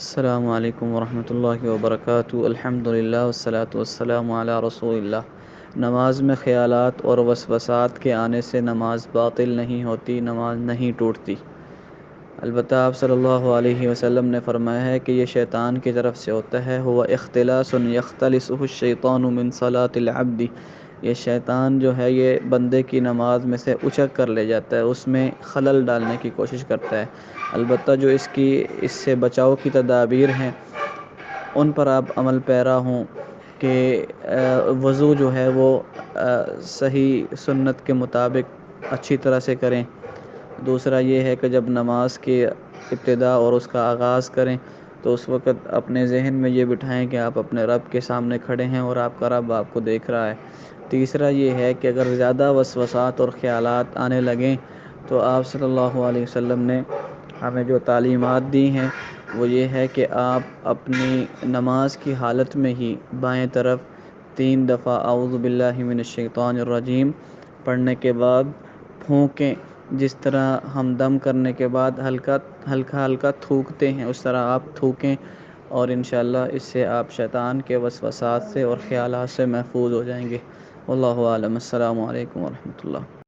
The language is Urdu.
السلام علیکم ورحمۃ اللہ وبرکاتہ۔ الحمدللہ والصلاۃ والسلام علی رسول اللہ۔ نماز میں خیالات اور وسوسات کے آنے سے نماز باطل نہیں ہوتی، نماز نہیں ٹوٹتی۔ البتہ آپ صلی اللہ علیہ وسلم نے فرمایا ہے کہ یہ شیطان کی طرف سے ہوتا ہے، ہوا اختلاس یختلسہ الشیطان من صلاۃ العبد۔ یہ شیطان جو ہے یہ بندے کی نماز میں سے اچک کر لے جاتا ہے، اس میں خلل ڈالنے کی کوشش کرتا ہے۔ البتہ جو اس سے بچاؤ کی تدابیر ہیں ان پر آپ عمل پیرا ہوں کہ وضو جو ہے وہ صحیح سنت کے مطابق اچھی طرح سے کریں۔ دوسرا یہ ہے کہ جب نماز کی ابتدا اور اس کا آغاز کریں تو اس وقت اپنے ذہن میں یہ بٹھائیں کہ آپ اپنے رب کے سامنے کھڑے ہیں اور آپ کا رب آپ کو دیکھ رہا ہے۔ تیسرا یہ ہے کہ اگر زیادہ وسوسات اور خیالات آنے لگیں تو آپ صلی اللہ علیہ وسلم نے ہمیں جو تعلیمات دی ہیں وہ یہ ہے کہ آپ اپنی نماز کی حالت میں ہی بائیں طرف 3 دفعہ اعوذ باللہ من الشیطان الرجیم پڑھنے کے بعد پھونکیں۔ جس طرح ہم دم کرنے کے بعد ہلکا ہلکا تھوکتے ہیں اس طرح آپ تھوکیں، اور انشاءاللہ اس سے آپ شیطان کے وسوسات سے اور خیالات سے محفوظ ہو جائیں گے۔ واللہ اعلم۔ السلام علیکم ورحمۃ اللہ۔